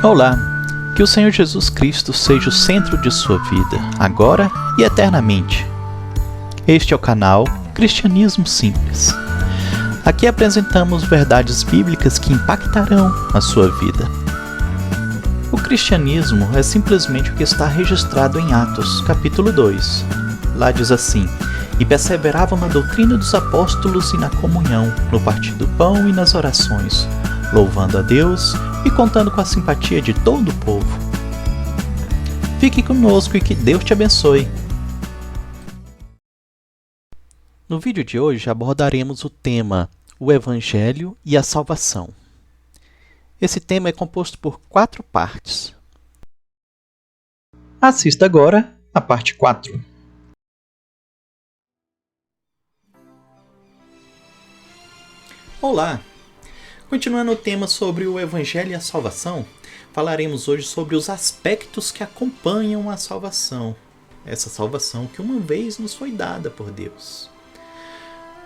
Olá, que o Senhor Jesus Cristo seja o centro de sua vida, agora e eternamente. Este é o canal Cristianismo Simples. Aqui apresentamos verdades bíblicas que impactarão a sua vida. O cristianismo é simplesmente o que está registrado em Atos, capítulo 2. Lá diz assim: "E perseveravam na doutrina dos apóstolos e na comunhão, no partir do pão e nas orações, louvando a Deus e contando com a simpatia de todo o povo." Fique conosco e que Deus te abençoe. No vídeo de hoje abordaremos o tema O Evangelho e a Salvação. Esse tema é composto por 4 partes. Assista agora a parte 4. Olá! Continuando o tema sobre o Evangelho e a Salvação, falaremos hoje sobre os aspectos que acompanham a salvação. Essa salvação que uma vez nos foi dada por Deus.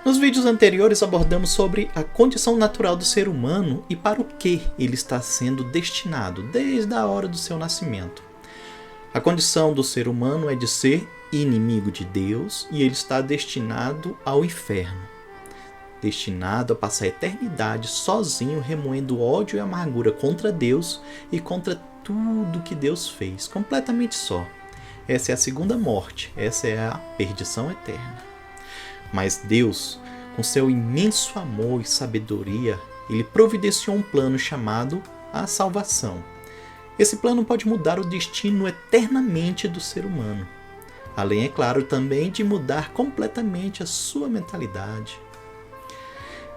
Nos vídeos anteriores abordamos sobre a condição natural do ser humano e para o que ele está sendo destinado desde a hora do seu nascimento. A condição do ser humano é de ser inimigo de Deus e ele está destinado ao inferno. Destinado a passar a eternidade sozinho, remoendo ódio e amargura contra Deus e contra tudo que Deus fez, completamente só. Essa é a segunda morte, essa é a perdição eterna. Mas Deus, com seu imenso amor e sabedoria, ele providenciou um plano chamado a salvação. Esse plano pode mudar o destino eternamente do ser humano. Além, é claro, também de mudar completamente a sua mentalidade.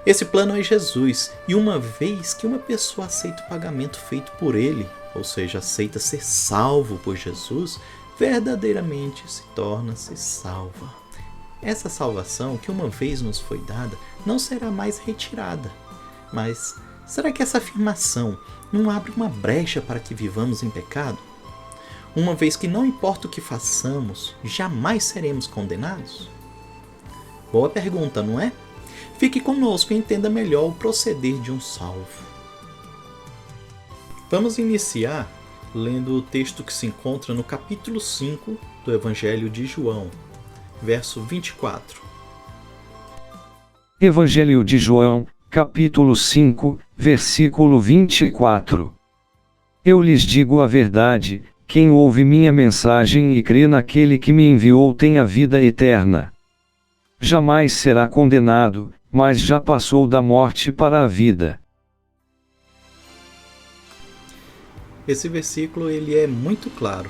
Esse plano é Jesus, e uma vez que uma pessoa aceita o pagamento feito por ele, ou seja, aceita ser salvo por Jesus, verdadeiramente se torna-se salva. Essa salvação que uma vez nos foi dada não será mais retirada. Mas será que essa afirmação não abre uma brecha para que vivamos em pecado? Uma vez que não importa o que façamos, jamais seremos condenados? Boa pergunta, não é? Fique conosco e entenda melhor o proceder de um salvo. Vamos iniciar lendo o texto que se encontra no capítulo 5 do Evangelho de João, verso 24. Evangelho de João, capítulo 5, versículo 24. Eu lhes digo a verdade, quem ouve minha mensagem e crê naquele que me enviou tem a vida eterna. Jamais será condenado, mas já passou da morte para a vida. Esse versículo ele é muito claro.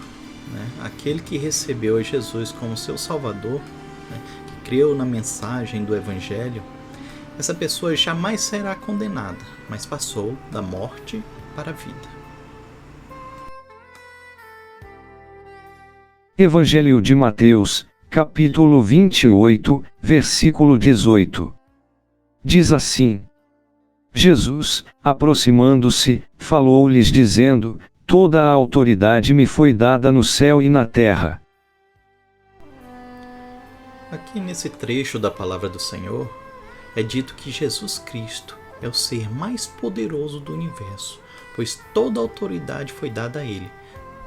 Aquele que recebeu Jesus como seu Salvador, que creu na mensagem do Evangelho, essa pessoa jamais será condenada, mas passou da morte para a vida. Evangelho de Mateus, capítulo 28, versículo 18. Diz assim: Jesus, aproximando-se, falou-lhes dizendo: toda a autoridade me foi dada no céu e na terra. Aqui nesse trecho da palavra do Senhor, é dito que Jesus Cristo é o ser mais poderoso do universo, pois toda a autoridade foi dada a Ele,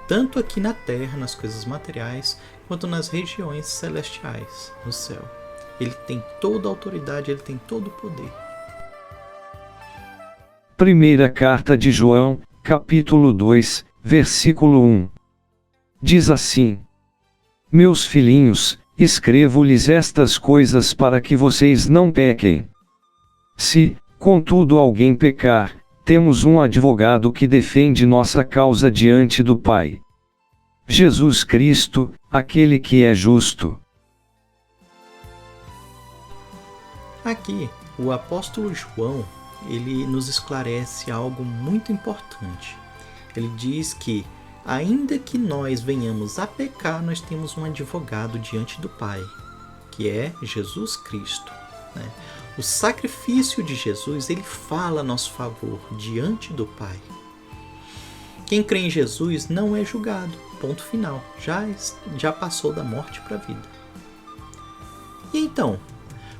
tanto aqui na terra, nas coisas materiais, quanto nas regiões celestiais, no céu. Ele tem toda a autoridade, Ele tem todo o poder. Primeira carta de João, capítulo 2, versículo 1. Diz assim: Meus filhinhos, escrevo-lhes estas coisas para que vocês não pequem. Se, contudo, alguém pecar, temos um advogado que defende nossa causa diante do Pai. Jesus Cristo, aquele que é justo. Aqui, o apóstolo João, ele nos esclarece algo muito importante. Ele diz que, ainda que nós venhamos a pecar, nós temos um advogado diante do Pai, que é Jesus Cristo. O sacrifício de Jesus, ele fala a nosso favor diante do Pai. Quem crê em Jesus não é julgado, ponto final. Já passou da morte para a vida. E então,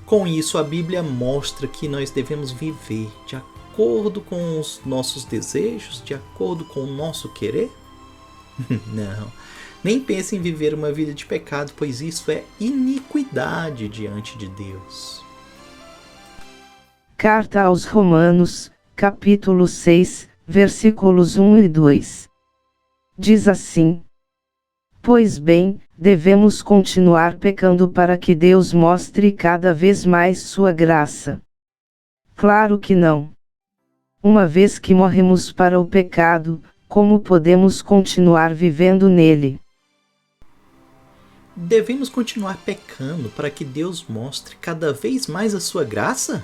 com isso a Bíblia mostra que nós devemos viver de acordo acordo com os nossos desejos, de acordo com o nosso querer? Não. Nem pense em viver uma vida de pecado, pois isso é iniquidade diante de Deus. Carta aos Romanos, capítulo 6, versículos 1 e 2. Diz assim: Pois bem, devemos continuar pecando para que Deus mostre cada vez mais sua graça? Claro que não. Uma vez que morremos para o pecado, como podemos continuar vivendo nele? Devemos continuar pecando para que Deus mostre cada vez mais a sua graça?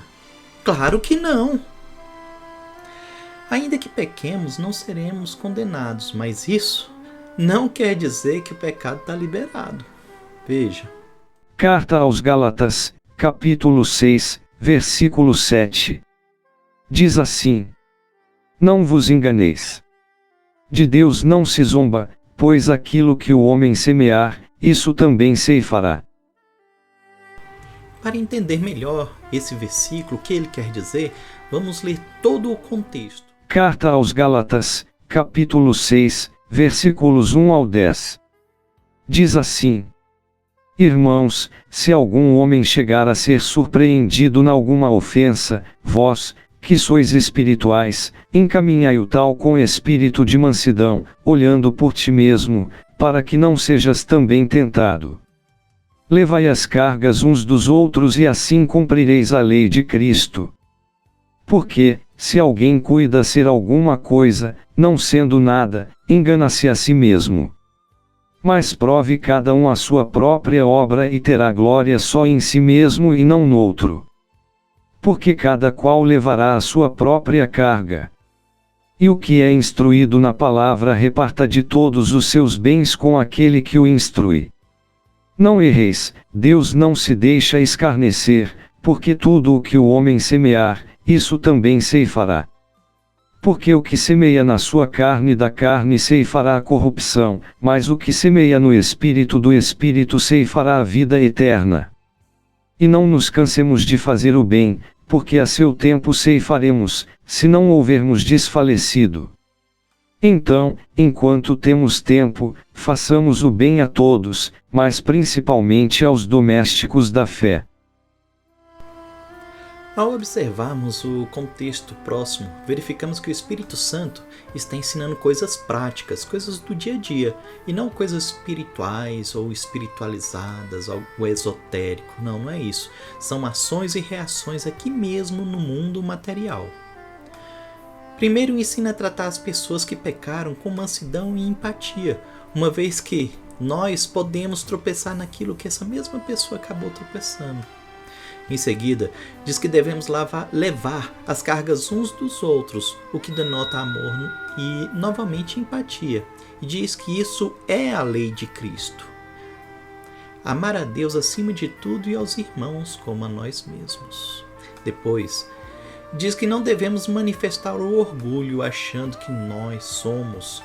Claro que não! Ainda que pequemos, não seremos condenados, mas isso não quer dizer que o pecado está liberado. Veja. Carta aos Gálatas, capítulo 6, versículo 7. Diz assim: Não vos enganeis. De Deus não se zomba, pois aquilo que o homem semear, isso também ceifará. Para entender melhor esse versículo, o que ele quer dizer, vamos ler todo o contexto. Carta aos Gálatas, capítulo 6, versículos 1 ao 10. Diz assim: Irmãos, se algum homem chegar a ser surpreendido em alguma ofensa, vós, que sois espirituais, encaminhai-o tal com espírito de mansidão, olhando por ti mesmo, para que não sejas também tentado. Levai as cargas uns dos outros e assim cumprireis a lei de Cristo. Porque, se alguém cuida ser alguma coisa, não sendo nada, engana-se a si mesmo. Mas prove cada um a sua própria obra e terá glória só em si mesmo e não noutro. Porque cada qual levará a sua própria carga. E o que é instruído na palavra reparta de todos os seus bens com aquele que o instrui. Não erreis, Deus não se deixa escarnecer, porque tudo o que o homem semear, isso também ceifará. Porque o que semeia na sua carne da carne ceifará a corrupção, mas o que semeia no espírito do espírito ceifará a vida eterna. E não nos cansemos de fazer o bem, porque a seu tempo ceifaremos, se não houvermos desfalecido. Então, enquanto temos tempo, façamos o bem a todos, mas principalmente aos domésticos da fé. Ao observarmos o contexto próximo, verificamos que o Espírito Santo está ensinando coisas práticas, coisas do dia a dia, e não coisas espirituais ou espiritualizadas, algo esotérico. Não, não é isso. São ações e reações aqui mesmo no mundo material. Primeiro, ensina a tratar as pessoas que pecaram com mansidão e empatia, uma vez que nós podemos tropeçar naquilo que essa mesma pessoa acabou tropeçando. Em seguida, diz que devemos levar as cargas uns dos outros, o que denota amor e, novamente, empatia. E diz que isso é a lei de Cristo. Amar a Deus acima de tudo e aos irmãos como a nós mesmos. Depois, diz que não devemos manifestar o orgulho achando que nós somos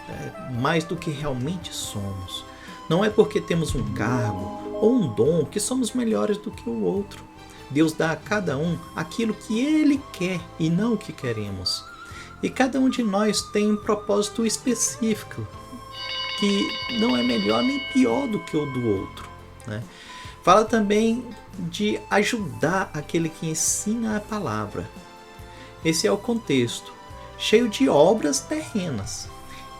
mais do que realmente somos. Não é porque temos um cargo ou um dom que somos melhores do que o outro. Deus dá a cada um aquilo que Ele quer e não o que queremos. E cada um de nós tem um propósito específico, que não é melhor nem pior do que o do outro, né? Fala também de ajudar aquele que ensina a palavra. Esse é o contexto, cheio de obras terrenas.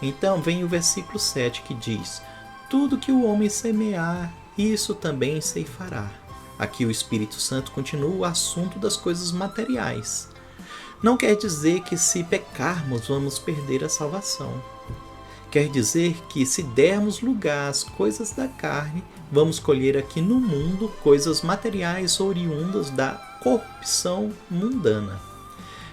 Então vem o versículo 7 que diz: Tudo que o homem semear, isso também ceifará. Aqui o Espírito Santo continua o assunto das coisas materiais. Não quer dizer que se pecarmos vamos perder a salvação. Quer dizer que se dermos lugar às coisas da carne, vamos colher aqui no mundo coisas materiais oriundas da corrupção mundana.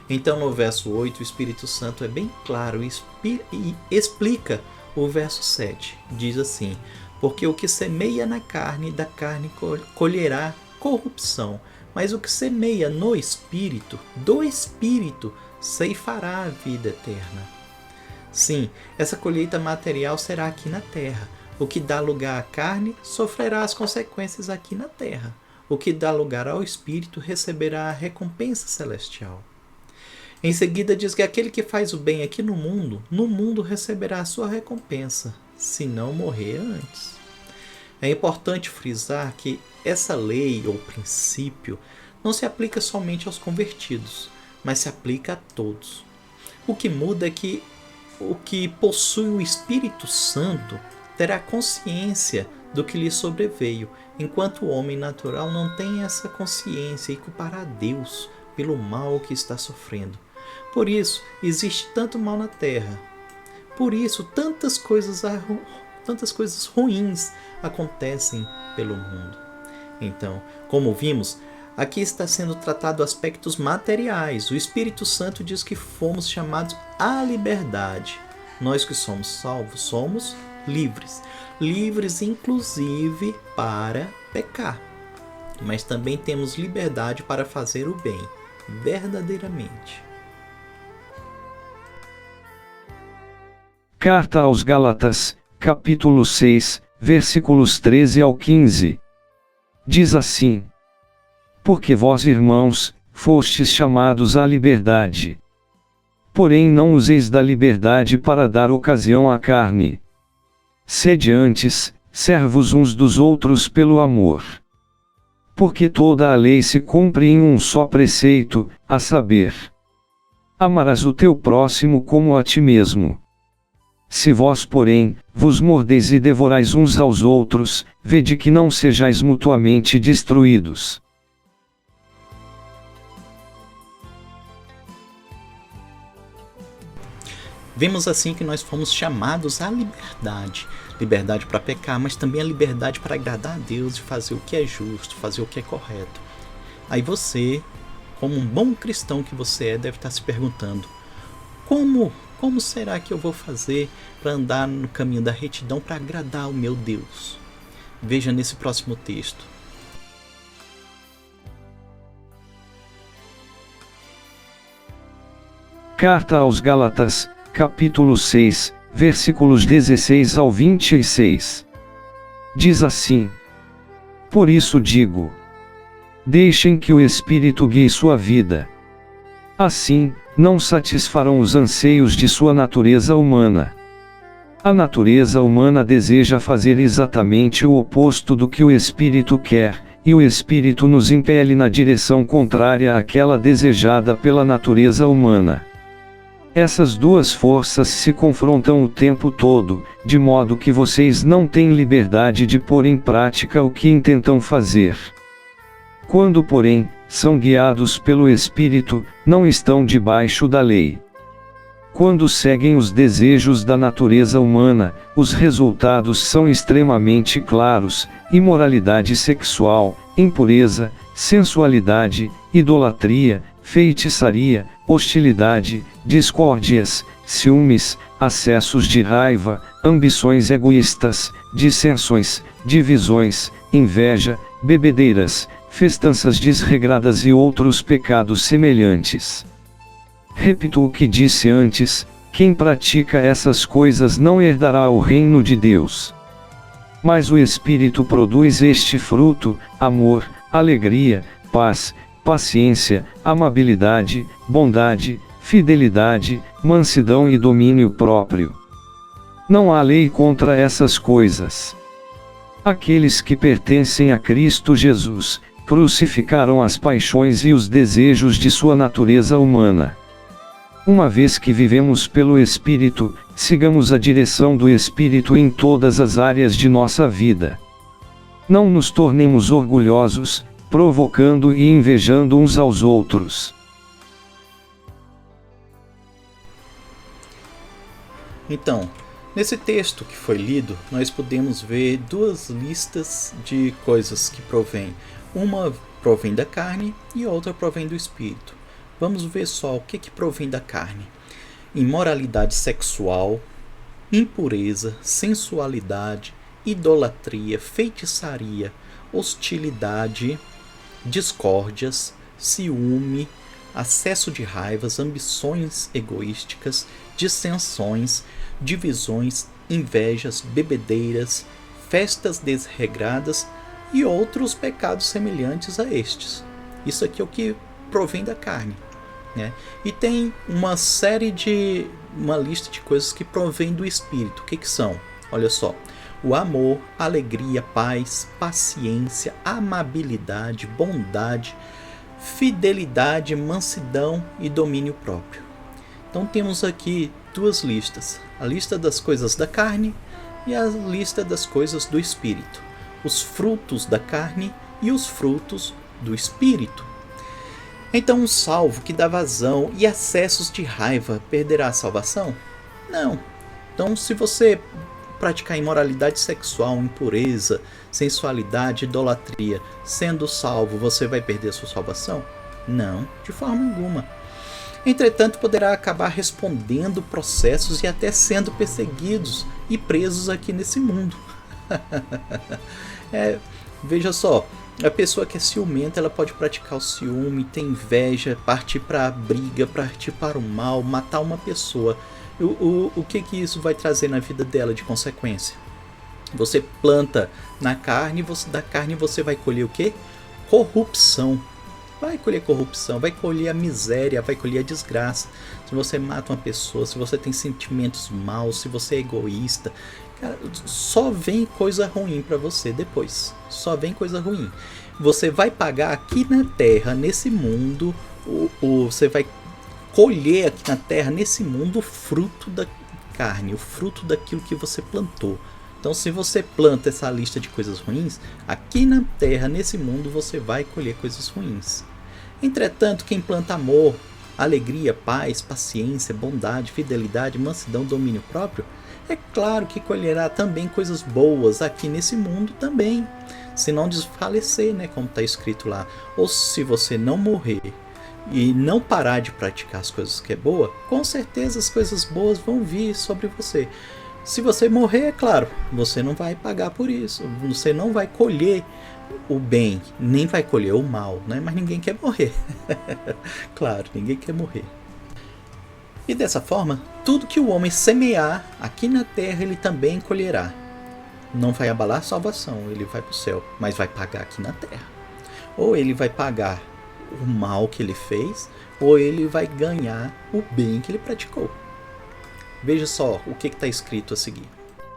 Então no verso 8 o Espírito Santo é bem claro e explica o verso 7. Diz assim: Porque o que semeia na carne, da carne colherá corrupção, mas o que semeia no Espírito, do Espírito, ceifará a vida eterna. Sim, essa colheita material será aqui na terra. O que dá lugar à carne sofrerá as consequências aqui na terra. O que dá lugar ao Espírito receberá a recompensa celestial. Em seguida diz que aquele que faz o bem aqui no mundo receberá a sua recompensa, se não morrer antes. É importante frisar que essa lei ou princípio não se aplica somente aos convertidos, mas se aplica a todos. O que muda é que o que possui o Espírito Santo terá consciência do que lhe sobreveio, enquanto o homem natural não tem essa consciência e culpará a Deus pelo mal que está sofrendo. Por isso, existe tanto mal na terra. Por isso, tantas coisas ruins acontecem pelo mundo. Então, como vimos, aqui está sendo tratado aspectos materiais. O Espírito Santo diz que fomos chamados à liberdade. Nós que somos salvos, somos livres. Livres, inclusive, para pecar. Mas também temos liberdade para fazer o bem, verdadeiramente. Carta aos Gálatas, capítulo 6, versículos 13 ao 15. Diz assim: Porque vós, irmãos, fostes chamados à liberdade. Porém não useis da liberdade para dar ocasião à carne. Sede antes, servos uns dos outros pelo amor. Porque toda a lei se cumpre em um só preceito, a saber: amarás o teu próximo como a ti mesmo. Se vós, porém, vos mordeis e devorais uns aos outros, vede que não sejais mutuamente destruídos. Vemos assim que nós fomos chamados à liberdade. Liberdade para pecar, mas também a liberdade para agradar a Deus e fazer o que é justo, fazer o que é correto. Aí você, como um bom cristão que você é, deve estar se perguntando: como será que eu vou fazer para andar no caminho da retidão para agradar o meu Deus? Veja nesse próximo texto. Carta aos Gálatas, capítulo 6, versículos 16 ao 26. Diz assim: Por isso digo: deixem que o Espírito guie sua vida. Assim, não satisfarão os anseios de sua natureza humana. A natureza humana deseja fazer exatamente o oposto do que o Espírito quer, e o Espírito nos impele na direção contrária àquela desejada pela natureza humana. Essas duas forças se confrontam o tempo todo, de modo que vocês não têm liberdade de pôr em prática o que intentam fazer. Quando, porém, são guiados pelo Espírito, não estão debaixo da lei. Quando seguem os desejos da natureza humana, os resultados são extremamente claros: imoralidade sexual, impureza, sensualidade, idolatria, feitiçaria, hostilidade, discórdias, ciúmes, acessos de raiva, ambições egoístas, dissensões, divisões, inveja, bebedeiras, festanças desregradas e outros pecados semelhantes. Repito o que disse antes: quem pratica essas coisas não herdará o reino de Deus. Mas o Espírito produz este fruto: amor, alegria, paz, paciência, amabilidade, bondade, fidelidade, mansidão e domínio próprio. Não há lei contra essas coisas. Aqueles que pertencem a Cristo Jesus crucificaram as paixões e os desejos de sua natureza humana. Uma vez que vivemos pelo Espírito, sigamos a direção do Espírito em todas as áreas de nossa vida. Não nos tornemos orgulhosos, provocando e invejando uns aos outros. Então, nesse texto que foi lido, nós podemos ver duas listas de coisas que provêm. Uma provém da carne e outra provém do Espírito. Vamos ver só o que provém da carne: imoralidade sexual, impureza, sensualidade, idolatria, feitiçaria, hostilidade, discórdias, ciúme, acesso de raivas, ambições egoísticas, dissensões, divisões, invejas, bebedeiras, festas desregradas e outros pecados semelhantes a estes. Isso aqui é o que provém da carne. né? E tem uma lista de coisas que provém do Espírito. O que são? Olha só: o amor, alegria, paz, paciência, amabilidade, bondade, fidelidade, mansidão e domínio próprio. Então temos aqui duas listas: a lista das coisas da carne e a lista das coisas do Espírito. Os frutos da carne e os frutos do Espírito. Então um salvo que dá vazão e acessos de raiva perderá a salvação? Não. Então, se você praticar imoralidade sexual, impureza, sensualidade, idolatria, sendo salvo, você vai perder a sua salvação? Não, de forma alguma. Entretanto, poderá acabar respondendo processos e até sendo perseguidos e presos aqui nesse mundo. Veja só, a pessoa que é ciumenta, ela pode praticar o ciúme, ter inveja, partir para a briga, partir para o mal, matar uma pessoa. O que isso vai trazer na vida dela de consequência? Você planta na carne, da carne você vai colher o quê? Corrupção. Vai colher corrupção, vai colher a miséria, vai colher a desgraça. Se você mata uma pessoa, se você tem sentimentos maus, se você é egoísta, cara, só vem coisa ruim para você depois. Só vem coisa ruim. Você vai pagar aqui na terra, nesse mundo, você vai colher aqui na terra, nesse mundo, o fruto da carne, o fruto daquilo que você plantou. Então, se você planta essa lista de coisas ruins, aqui na terra, nesse mundo, você vai colher coisas ruins. Entretanto, quem planta amor, alegria, paz, paciência, bondade, fidelidade, mansidão, domínio próprio, é claro que colherá também coisas boas aqui nesse mundo também, se não desfalecer, né, como está escrito lá. Ou se você não morrer e não parar de praticar as coisas que é boa, com certeza as coisas boas vão vir sobre você. Se você morrer, é claro, você não vai pagar por isso, você não vai colher o bem, nem vai colher o mal, né? Mas ninguém quer morrer. Claro, ninguém quer morrer. E dessa forma, tudo que o homem semear aqui na terra, ele também colherá. Não vai abalar a salvação, ele vai para o céu, mas vai pagar aqui na terra. Ou ele vai pagar o mal que ele fez, ou ele vai ganhar o bem que ele praticou. Veja só o que está escrito a seguir.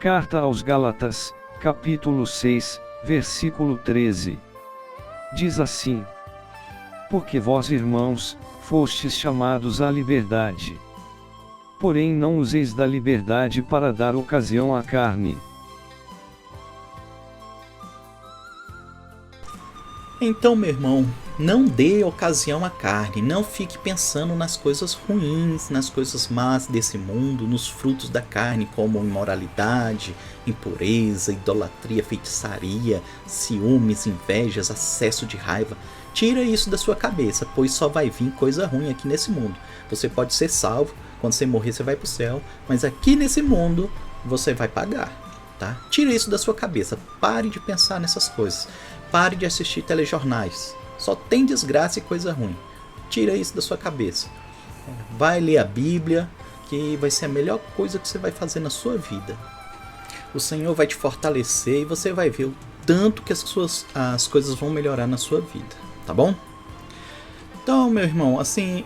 Carta aos Gálatas, capítulo 6, versículo 13. Diz assim: Porque vós, irmãos, fostes chamados à liberdade. Porém não useis da liberdade para dar ocasião à carne. Então, meu irmão, não dê ocasião à carne, não fique pensando nas coisas ruins, nas coisas más desse mundo, nos frutos da carne, como imoralidade, impureza, idolatria, feitiçaria, ciúmes, invejas, acesso de raiva. Tira isso da sua cabeça, pois só vai vir coisa ruim aqui nesse mundo. Você pode ser salvo, quando você morrer você vai para o céu, mas aqui nesse mundo você vai pagar, tá? Tira isso da sua cabeça, pare de pensar nessas coisas. Pare de assistir telejornais. Só tem desgraça e coisa ruim. Tira isso da sua cabeça. Vai ler a Bíblia, que vai ser a melhor coisa que você vai fazer na sua vida. O Senhor vai te fortalecer e você vai ver o tanto que as coisas vão melhorar na sua vida. Tá bom? Então, meu irmão, assim,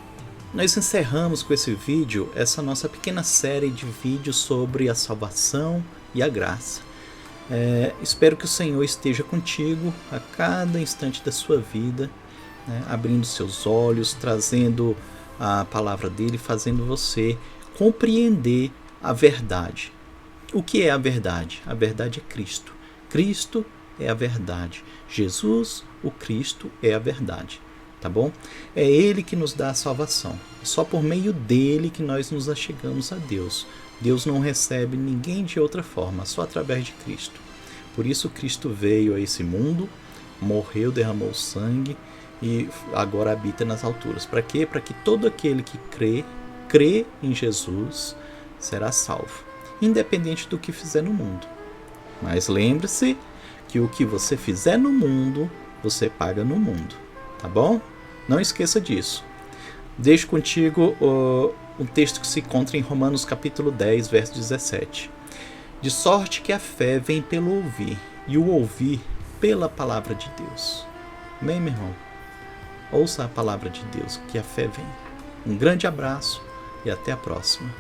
nós encerramos com esse vídeo essa nossa pequena série de vídeos sobre a salvação e a graça. Espero que o Senhor esteja contigo a cada instante da sua vida, né, abrindo seus olhos, trazendo a palavra dele, fazendo você compreender a verdade. O que é a verdade? A verdade é Cristo. Cristo é a verdade. Jesus, o Cristo, é a verdade. Tá bom? É Ele que nos dá a salvação. É só por meio dele que nós nos achegamos a Deus. Deus não recebe ninguém de outra forma, só através de Cristo. Por isso Cristo veio a esse mundo, morreu, derramou sangue e agora habita nas alturas. Para quê? Para que todo aquele que crê em Jesus, será salvo, independente do que fizer no mundo. Mas lembre-se que o que você fizer no mundo, você paga no mundo. Tá bom? Não esqueça disso. Deixo contigo um texto que se encontra em Romanos capítulo 10, verso 17. De sorte que a fé vem pelo ouvir, e o ouvir pela palavra de Deus. Amém, meu irmão? Ouça a palavra de Deus, que a fé vem. Um grande abraço e até a próxima.